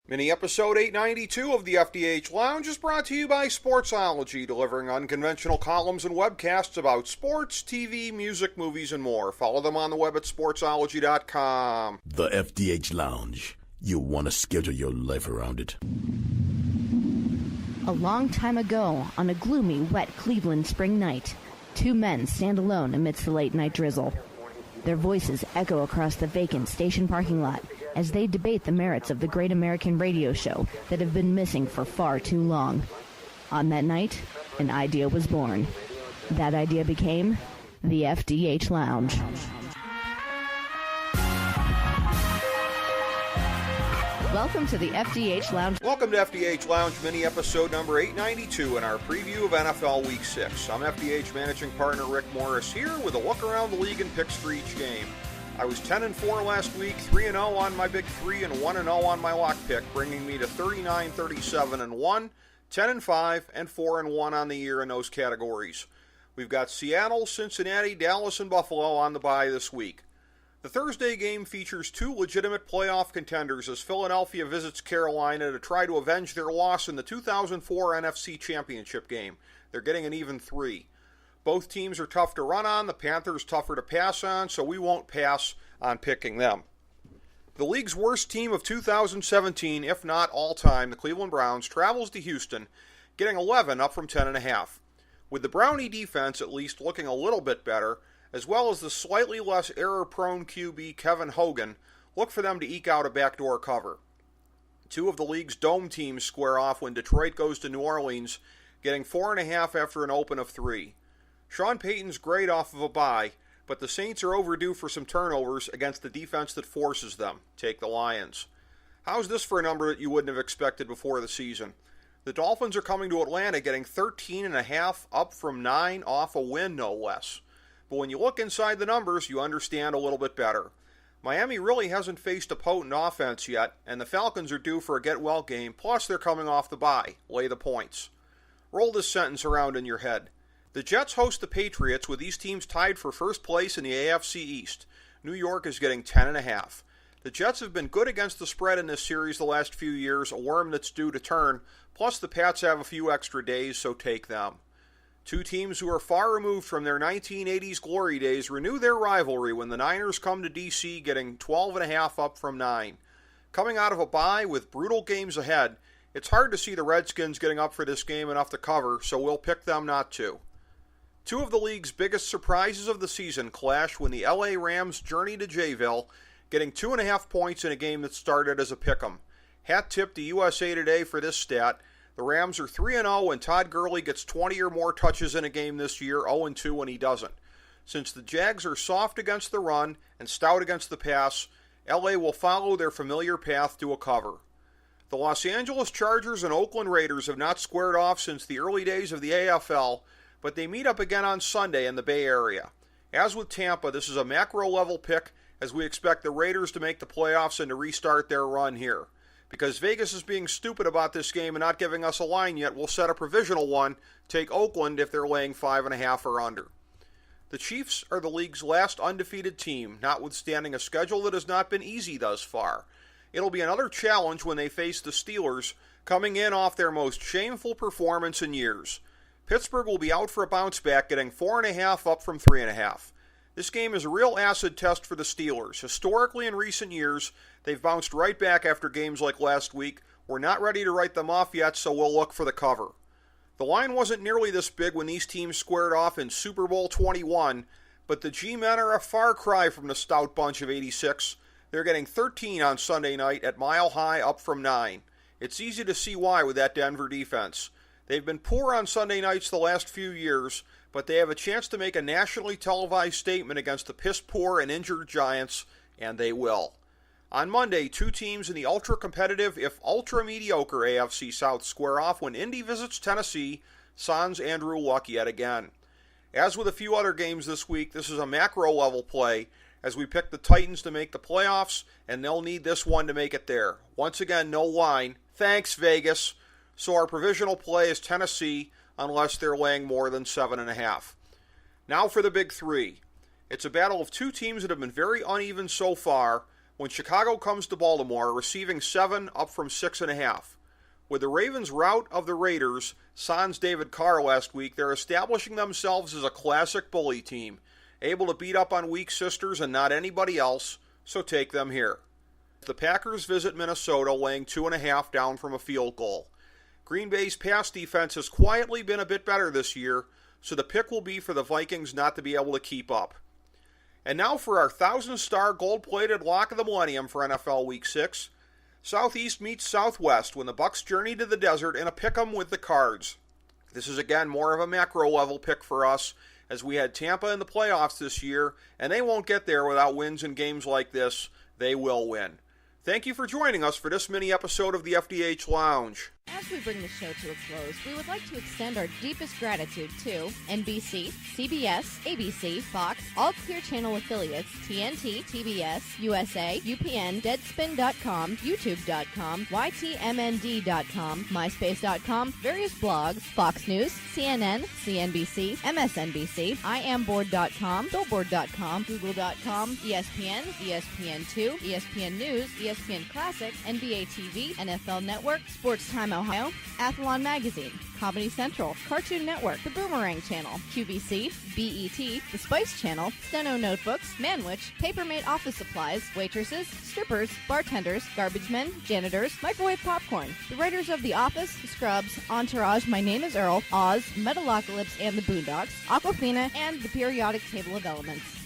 Mini episode 892 of the FDH Lounge is brought to you by Sportsology, delivering unconventional columns and webcasts about sports, TV, music, movies, and more. Follow them on the web at sportsology.com. The FDH Lounge. You want to schedule your life around it. A long time ago, on a gloomy, wet Cleveland spring night, two men stand alone amidst the late-night drizzle. Their voices echo across the vacant station parking lot as they debate the merits of the great American radio show that have been missing for far too long. On that night, an idea was born. That idea became the FDH Lounge. Welcome to the FDH Lounge. Welcome to FDH Lounge mini episode number 892 and our preview of NFL Week 6. I'm FDH Managing Partner Rick Morris here with a look around the league and picks for each game. I was 10-4 last week, 3-0 on my big three, and 1-0 on my lock pick, bringing me to 39-37-1, 10-5, and 4-1 on the year in those categories. We've got Seattle, Cincinnati, Dallas, and Buffalo on the bye this week. The Thursday game features two legitimate playoff contenders as Philadelphia visits Carolina to try to avenge their loss in the 2004 NFC Championship game. They're getting an even 3. Both teams are tough to run on, the Panthers tougher to pass on, so we won't pass on picking them. The league's worst team of 2017, if not all time, the Cleveland Browns, travels to Houston, getting 11 up from 10.5. With the Brownie defense at least looking a little bit better, as well as the slightly less error-prone QB Kevin Hogan, look for them to eke out a backdoor cover. Two of the league's dome teams square off when Detroit goes to New Orleans, getting 4.5 after an open of 3. Sean Payton's great off of a bye, but the Saints are overdue for some turnovers against the defense that forces them. Take the Lions. How's this for a number that you wouldn't have expected before the season? The Dolphins are coming to Atlanta getting 13.5 up from 9 off a win, no less. But when you look inside the numbers, you understand a little bit better. Miami really hasn't faced a potent offense yet, and the Falcons are due for a get-well game, plus they're coming off the bye. Lay the points. Roll this sentence around in your head. The Jets host the Patriots with these teams tied for first place in the AFC East. New York is getting 10.5. The Jets have been good against the spread in this series the last few years, a worm that's due to turn, plus the Pats have a few extra days, so take them. Two teams who are far removed from their 1980s glory days renew their rivalry when the Niners come to D.C. getting 12.5 up from 9. Coming out of a bye with brutal games ahead, it's hard to see the Redskins getting up for this game enough to cover, so we'll pick them not to. Two of the league's biggest surprises of the season clash when the LA Rams journey to Jayville, getting 2.5 points in a game that started as a pick'em. Hat tip to USA Today for this stat. The Rams are 3-0 when Todd Gurley gets 20 or more touches in a game this year, 0-2 when he doesn't. Since the Jags are soft against the run and stout against the pass, LA will follow their familiar path to a cover. The Los Angeles Chargers and Oakland Raiders have not squared off since the early days of the AFL, but they meet up again on Sunday in the Bay Area. As with Tampa, this is a macro-level pick as we expect the Raiders to make the playoffs and to restart their run here. Because Vegas is being stupid about this game and not giving us a line yet, we'll set a provisional one, take Oakland if they're laying 5.5 or under. The Chiefs are the league's last undefeated team, notwithstanding a schedule that has not been easy thus far. It'll be another challenge when they face the Steelers, coming in off their most shameful performance in years. Pittsburgh will be out for a bounce back, getting 4.5 up from 3.5. This game is a real acid test for the Steelers. Historically, in recent years, they've bounced right back after games like last week. We're not ready to write them off yet, so we'll look for the cover. The line wasn't nearly this big when these teams squared off in Super Bowl 21, but the G-men are a far cry from the stout bunch of 86. They're getting 13 on Sunday night at Mile High, up from 9. It's easy to see why with that Denver defense. They've been poor on Sunday nights the last few years, but they have a chance to make a nationally televised statement against the piss-poor and injured Giants, and they will. On Monday, two teams in the ultra-competitive, if ultra-mediocre AFC South square off when Indy visits Tennessee, sans Andrew Luck yet again. As with a few other games this week, this is a macro-level play as we pick the Titans to make the playoffs, and they'll need this one to make it there. Once again, no line. Thanks, Vegas. So our provisional play is Tennessee, unless they're laying more than 7.5. Now for the big three. It's a battle of two teams that have been very uneven so far, when Chicago comes to Baltimore, receiving 7 up from 6.5. With the Ravens' rout of the Raiders, sans David Carr last week, they're establishing themselves as a classic bully team, able to beat up on weak sisters and not anybody else, so take them here. The Packers visit Minnesota, laying 2.5 down from a field goal. Green Bay's pass defense has quietly been a bit better this year, so the pick will be for the Vikings not to be able to keep up. And now for our 1,000-star gold-plated lock of the millennium for NFL Week 6. Southeast meets Southwest when the Bucks journey to the desert in a pick'em with the Cards. This is again more of a macro-level pick for us, as we had Tampa in the playoffs this year, and they won't get there without wins in games like this. They will win. Thank you for joining us for this mini-episode of the FDH Lounge. As we bring the show to a close, we would like to extend our deepest gratitude to NBC, CBS, ABC, Fox, all Clear Channel affiliates, TNT, TBS, USA, UPN, Deadspin.com, YouTube.com, YTMND.com, MySpace.com, various blogs, Fox News, CNN, CNBC, MSNBC, IamBoard.com, Billboard.com, Google.com, ESPN, ESPN2, ESPN News, ESPN Classic, NBA TV, NFL Network, Sports Time Ohio, Athlon Magazine, Comedy Central, Cartoon Network, The Boomerang Channel, QVC, BET, The Spice Channel, Steno Notebooks, Manwich, Papermate Office Supplies, waitresses, strippers, bartenders, garbage men, janitors, microwave popcorn, the writers of The Office, Scrubs, Entourage, My Name is Earl, Oz, Metalocalypse and the Boondocks, Aquafina, and the Periodic Table of Elements.